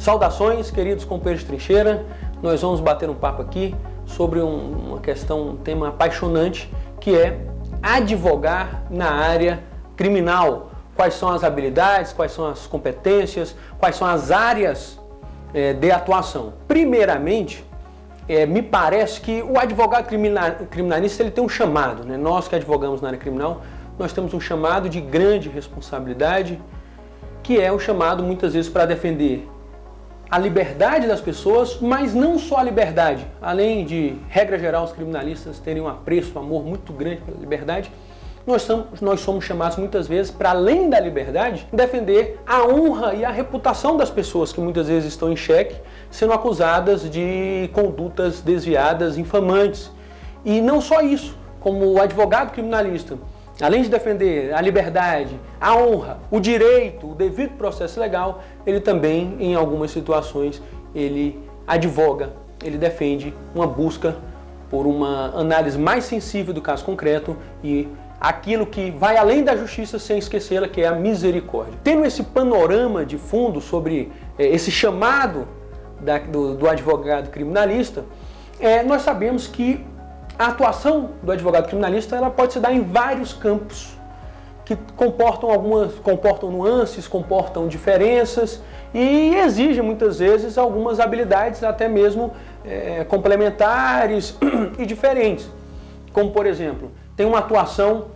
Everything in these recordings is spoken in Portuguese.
Saudações, queridos companheiros de trincheira. Nós vamos bater um papo aqui sobre uma questão, um tema apaixonante, que é advogar na área criminal. Quais são as habilidades, quais são as competências, quais são as áreas de atuação. Primeiramente, me parece que o advogado criminalista ele tem um chamado, né? Nós que advogamos na área criminal, nós temos um chamado de grande responsabilidade, que é o chamado muitas vezes para defender a liberdade das pessoas, mas não só a liberdade. Além de, regra geral, os criminalistas terem um apreço, um amor muito grande pela liberdade, nós somos chamados muitas vezes, para além da liberdade, defender a honra e a reputação das pessoas que muitas vezes estão em xeque, sendo acusadas de condutas desviadas, infamantes. E não só isso, como o advogado criminalista, além de defender a liberdade, a honra, o direito, o devido processo legal, ele também, em algumas situações, ele advoga, ele defende uma busca por uma análise mais sensível do caso concreto e aquilo que vai além da justiça sem esquecê-la, que é a misericórdia. Tendo esse panorama de fundo sobre esse chamado do advogado criminalista, nós sabemos que a atuação do advogado criminalista ela pode se dar em vários campos que comportam nuances, comportam diferenças e exigem muitas vezes algumas habilidades até mesmo complementares e diferentes. Como, por exemplo, tem uma atuação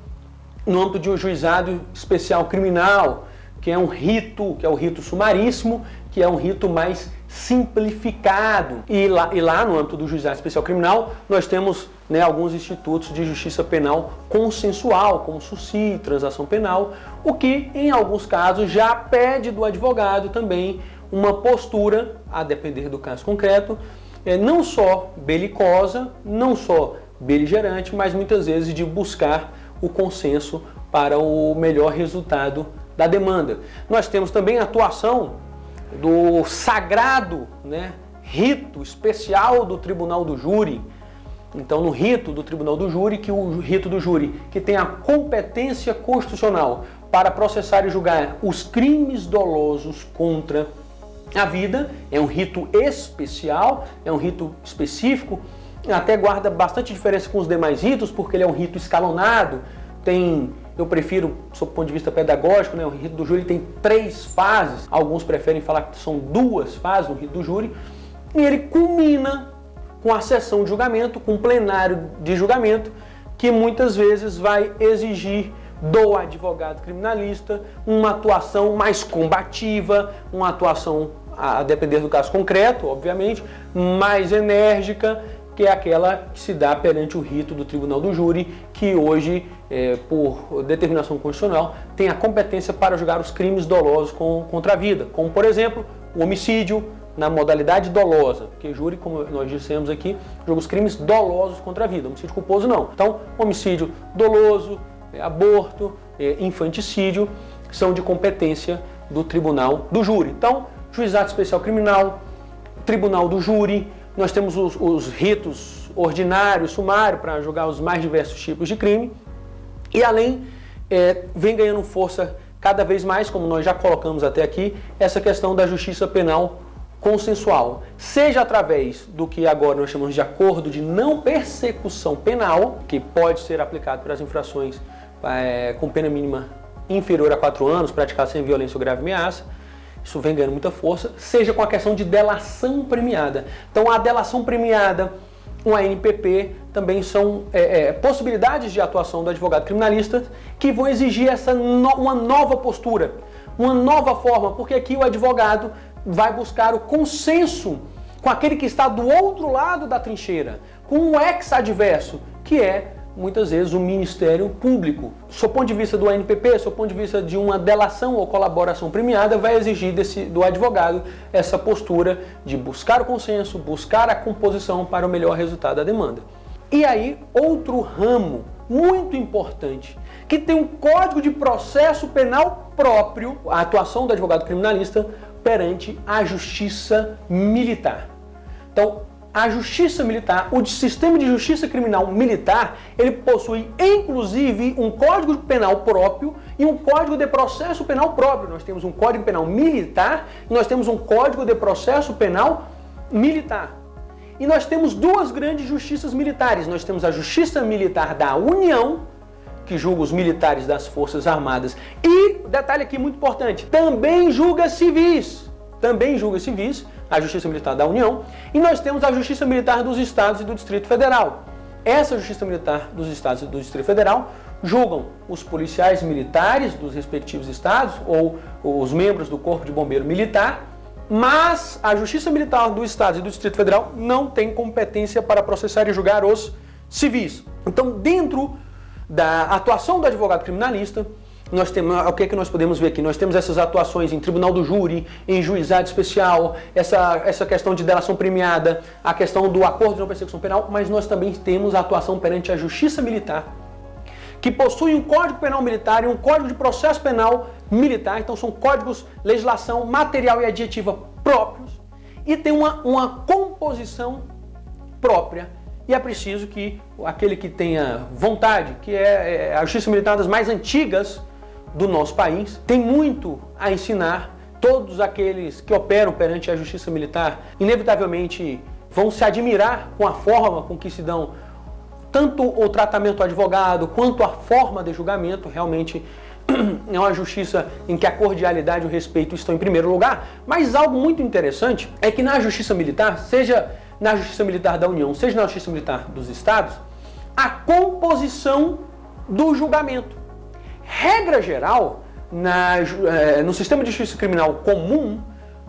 no âmbito de um juizado especial criminal, que é um rito, que é o rito sumaríssimo, que é um rito mais simplificado. E lá no âmbito do juizado especial criminal, nós temos alguns institutos de justiça penal consensual, como SUSI, transação penal, o que em alguns casos já pede do advogado também uma postura, a depender do caso concreto, não só belicosa, não só beligerante, mas muitas vezes de buscar o consenso para o melhor resultado da demanda. Nós temos também a atuação do sagrado rito especial do Tribunal do Júri. Então, no rito do Tribunal do Júri, que o rito do júri que tem a competência constitucional para processar e julgar os crimes dolosos contra a vida, é um rito especial, é um rito específico, até guarda bastante diferença com os demais ritos, porque ele é um rito escalonado, eu prefiro, sob o ponto de vista pedagógico, o rito do júri tem 3 fases, alguns preferem falar que são 2 fases no rito do júri, e ele culmina com a sessão de julgamento, com o plenário de julgamento, que muitas vezes vai exigir do advogado criminalista uma atuação mais combativa, uma atuação, a depender do caso concreto, obviamente, mais enérgica, que é aquela que se dá perante o rito do Tribunal do Júri, que hoje, por determinação constitucional, tem a competência para julgar os crimes dolosos contra a vida, como, por exemplo, o homicídio na modalidade dolosa, porque júri, como nós dissemos aqui, julga os crimes dolosos contra a vida, homicídio culposo não. Então, homicídio doloso, aborto, infanticídio, são de competência do Tribunal do Júri. Então, Juizado Especial Criminal, Tribunal do Júri, nós temos os ritos ordinários, sumário, para julgar os mais diversos tipos de crime. E além, vem ganhando força cada vez mais, como nós já colocamos até aqui, essa questão da justiça penal consensual. Seja através do que agora nós chamamos de acordo de não persecução penal, que pode ser aplicado para as infrações com pena mínima inferior a 4 anos, praticadas sem violência ou grave ameaça. Isso vem ganhando muita força, seja com a questão de delação premiada. Então, a delação premiada, o ANPP, também são possibilidades de atuação do advogado criminalista que vão exigir uma nova postura, uma nova forma, porque aqui o advogado vai buscar o consenso com aquele que está do outro lado da trincheira, com o ex-adverso, que é muitas vezes o Ministério Público. Sob o ponto de vista do ANPP, sob o ponto de vista de uma delação ou colaboração premiada, vai exigir do advogado essa postura de buscar o consenso, buscar a composição para o melhor resultado da demanda. E aí, outro ramo muito importante, que tem um código de processo penal próprio, a atuação do advogado criminalista perante a justiça militar. Então, a justiça militar, o sistema de justiça criminal militar, ele possui inclusive um código penal próprio e um código de processo penal próprio. Nós temos um código penal militar e nós temos um código de processo penal militar. E nós temos duas grandes justiças militares. Nós temos a Justiça Militar da União, que julga os militares das Forças Armadas. E, detalhe aqui muito importante, também julga civis. Também julga civis, a Justiça Militar da União. E nós temos a Justiça Militar dos Estados e do Distrito Federal. Essa Justiça Militar dos Estados e do Distrito Federal julgam os policiais militares dos respectivos estados ou os membros do Corpo de Bombeiro Militar. Mas a Justiça Militar do Estado e do Distrito Federal não tem competência para processar e julgar os civis. Então, dentro da atuação do advogado criminalista, nós temos, o que é que nós podemos ver aqui? Nós temos essas atuações em tribunal do júri, em juizado especial, essa questão de delação premiada, a questão do acordo de não persecução penal, mas nós também temos a atuação perante a Justiça Militar, que possui um Código Penal Militar e um Código de Processo Penal Militar. Então são códigos, legislação material e adjetiva próprios e tem uma composição própria. E é preciso que aquele que tenha vontade, que é a Justiça Militar das mais antigas do nosso país, tem muito a ensinar. Todos aqueles que operam perante a Justiça Militar inevitavelmente vão se admirar com a forma com que se dão tanto o tratamento do advogado quanto a forma de julgamento. Realmente é uma justiça em que a cordialidade e o respeito estão em primeiro lugar. Mas algo muito interessante é que na Justiça Militar, seja na Justiça Militar da União, seja na Justiça Militar dos Estados, a composição do julgamento. Regra geral, no sistema de justiça criminal comum,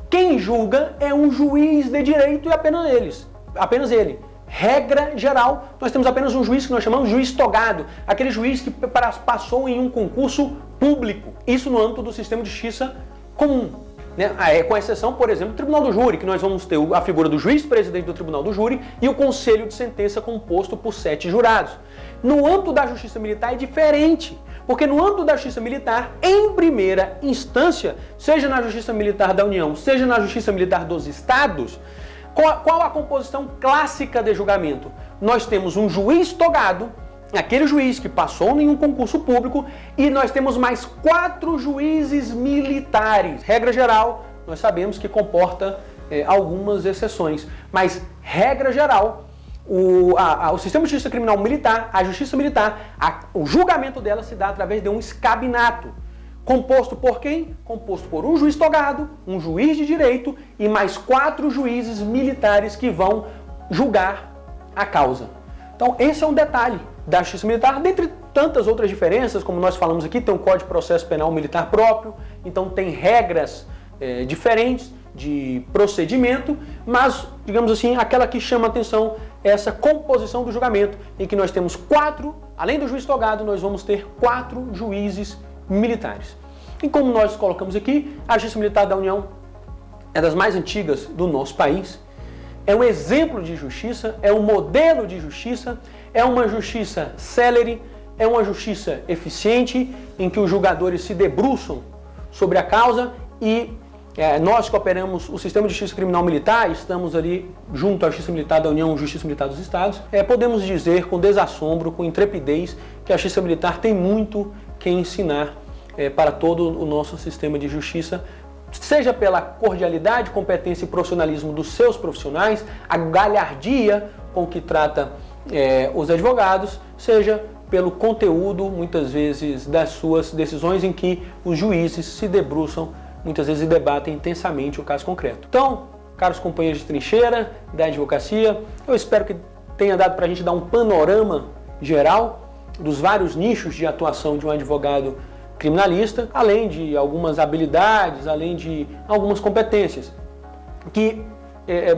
quem julga é um juiz de direito e apenas ele. Regra geral, nós temos apenas um juiz que nós chamamos de juiz togado, aquele juiz que passou em um concurso público, isso no âmbito do sistema de justiça comum. Com exceção, por exemplo, do Tribunal do Júri, que nós vamos ter a figura do juiz-presidente do Tribunal do Júri e o conselho de sentença composto por 7 jurados. No âmbito da Justiça Militar é diferente, porque no âmbito da Justiça Militar, em primeira instância, seja na Justiça Militar da União, seja na Justiça Militar dos Estados, qual a composição clássica de julgamento? Nós temos um juiz togado, aquele juiz que passou em um concurso público, e nós temos mais 4 juízes militares. Regra geral, nós sabemos que comporta algumas exceções, mas regra geral, o sistema de justiça criminal militar, a justiça militar, o julgamento dela se dá através de um escabinato. Composto por quem? Composto por um juiz togado, um juiz de direito e mais 4 juízes militares que vão julgar a causa. Então esse é um detalhe da justiça militar, dentre tantas outras diferenças, como nós falamos aqui, tem um Código de Processo Penal Militar próprio, então tem regras diferentes de procedimento, mas, digamos assim, aquela que chama a atenção é essa composição do julgamento, em que nós temos 4, além do juiz togado, nós vamos ter 4 juízes militares. E como nós colocamos aqui, a Justiça Militar da União é das mais antigas do nosso país, é um exemplo de justiça, é um modelo de justiça, é uma justiça célere, é uma justiça eficiente, em que os julgadores se debruçam sobre a causa e nós que operamos o sistema de justiça criminal militar, estamos ali junto à Justiça Militar da União, Justiça Militar dos Estados, podemos dizer com desassombro, com intrepidez, que a Justiça Militar tem muito que ensinar para todo o nosso sistema de justiça, seja pela cordialidade, competência e profissionalismo dos seus profissionais, a galhardia com que trata os advogados, seja pelo conteúdo, muitas vezes, das suas decisões, em que os juízes se debruçam, muitas vezes, e debatem intensamente o caso concreto. Então, caros companheiros de trincheira da advocacia, eu espero que tenha dado para a gente dar um panorama geral dos vários nichos de atuação de um advogado criminalista, além de algumas habilidades, além de algumas competências, que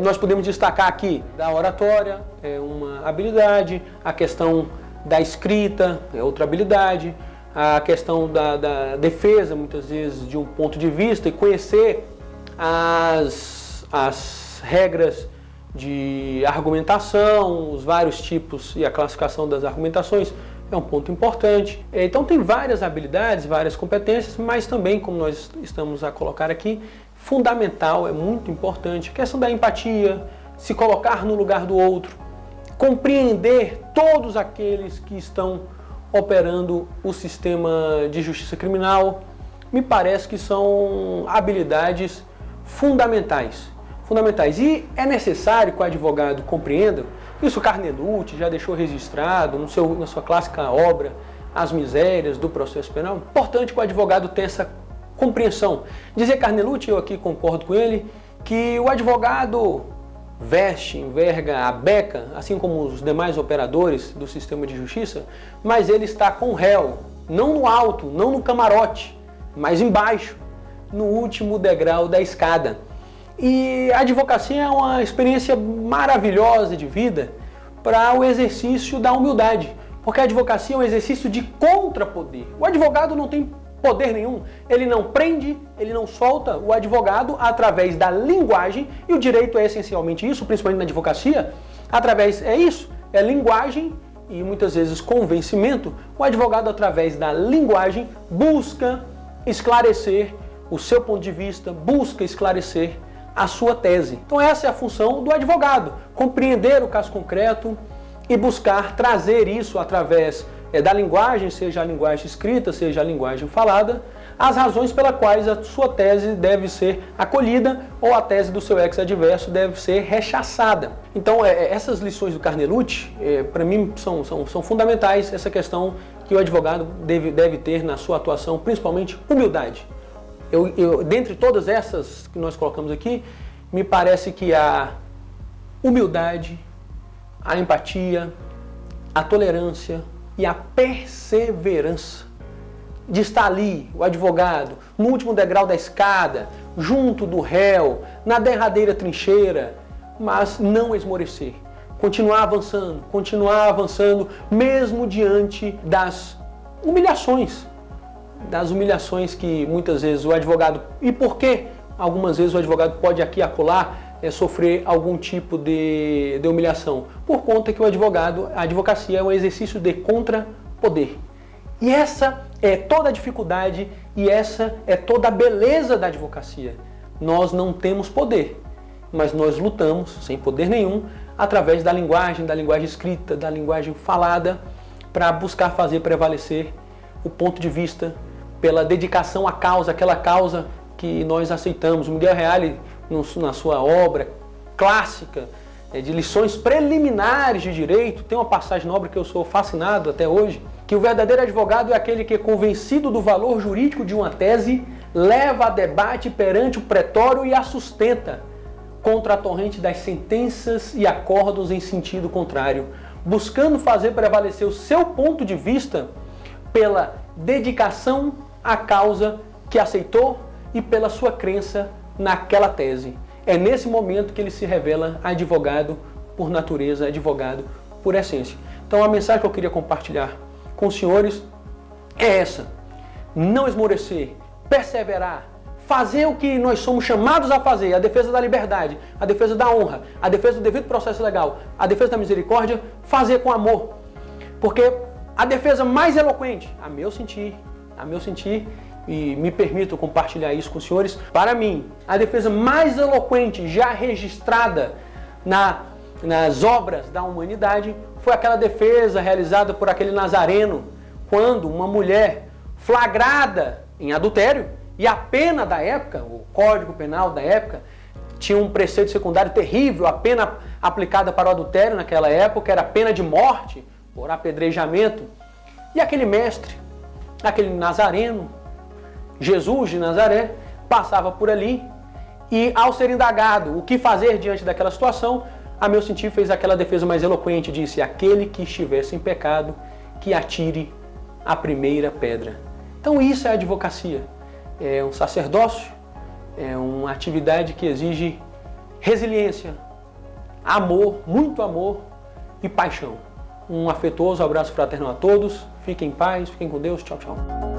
nós podemos destacar aqui da oratória, uma habilidade, a questão da escrita, outra habilidade, a questão da defesa, muitas vezes, de um ponto de vista, e conhecer as regras de argumentação, os vários tipos e a classificação das argumentações, é um ponto importante. Então tem várias habilidades, várias competências, mas também, como nós estamos a colocar aqui, fundamental, é muito importante, a questão da empatia, se colocar no lugar do outro, compreender todos aqueles que estão operando o sistema de justiça criminal, me parece que são habilidades fundamentais. E é necessário que o advogado compreenda, isso Carnelutti já deixou registrado na sua clássica obra As Misérias do Processo Penal, importante que o advogado tenha essa compreensão. Dizer Carnelutti, eu aqui concordo com ele, que o advogado enverga a beca, assim como os demais operadores do sistema de justiça, mas ele está com o réu, não no alto, não no camarote, mas embaixo, no último degrau da escada. E a advocacia é uma experiência maravilhosa de vida para o exercício da humildade, porque a advocacia é um exercício de contrapoder. O advogado não tem poder nenhum, ele não prende, ele não solta. O advogado, através da linguagem, e o direito é essencialmente isso, principalmente na advocacia, é linguagem e muitas vezes convencimento. O advogado, através da linguagem, busca esclarecer o seu ponto de vista, busca esclarecer a sua tese. Então essa é a função do advogado, compreender o caso concreto e buscar trazer isso através da linguagem, seja a linguagem escrita, seja a linguagem falada, as razões pelas quais a sua tese deve ser acolhida ou a tese do seu ex-adverso deve ser rechaçada. Então essas lições do Carnelutti, para mim, são fundamentais, essa questão que o advogado deve ter na sua atuação, principalmente humildade. Dentre todas essas que nós colocamos aqui, me parece que a humildade, a empatia, a tolerância e a perseverança de estar ali, o advogado, no último degrau da escada, junto do réu, na derradeira trincheira, mas não esmorecer. Continuar avançando, mesmo diante das humilhações que muitas vezes o advogado... E por que algumas vezes o advogado pode aqui e acolá sofrer algum tipo de humilhação? Por conta que a advocacia é um exercício de contrapoder. E essa é toda a dificuldade e essa é toda a beleza da advocacia. Nós não temos poder, mas nós lutamos sem poder nenhum através da linguagem escrita, da linguagem falada, para buscar fazer prevalecer o ponto de vista pela dedicação à causa, aquela causa que nós aceitamos. O Miguel Reale, na sua obra clássica de lições preliminares de direito, tem uma passagem na obra que eu sou fascinado até hoje, que o verdadeiro advogado é aquele que, convencido do valor jurídico de uma tese, leva a debate perante o pretório e a sustenta contra a torrente das sentenças e acordos em sentido contrário, buscando fazer prevalecer o seu ponto de vista pela dedicação à causa que aceitou e pela sua crença naquela tese. É nesse momento que ele se revela advogado por natureza, advogado por essência. Então a mensagem que eu queria compartilhar com os senhores é essa: não esmorecer, perseverar, fazer o que nós somos chamados a fazer, a defesa da liberdade, a defesa da honra, a defesa do devido processo legal, a defesa da misericórdia, fazer com amor. Porque a defesa mais eloquente, a meu sentir, e me permito compartilhar isso com os senhores, para mim, a defesa mais eloquente já registrada nas obras da humanidade foi aquela defesa realizada por aquele Nazareno, quando uma mulher flagrada em adultério, e a pena da época, o Código Penal da época, tinha um preceito secundário terrível, a pena aplicada para o adultério naquela época era a pena de morte, por apedrejamento. E aquele mestre, aquele Nazareno, Jesus de Nazaré, passava por ali e, ao ser indagado o que fazer diante daquela situação, a meu sentir fez aquela defesa mais eloquente, disse: aquele que estiver sem pecado, que atire a primeira pedra. Então isso é advocacia, é um sacerdócio, é uma atividade que exige resiliência, amor, muito amor e paixão. Um afetuoso abraço fraternal a todos, fiquem em paz, fiquem com Deus, tchau, tchau.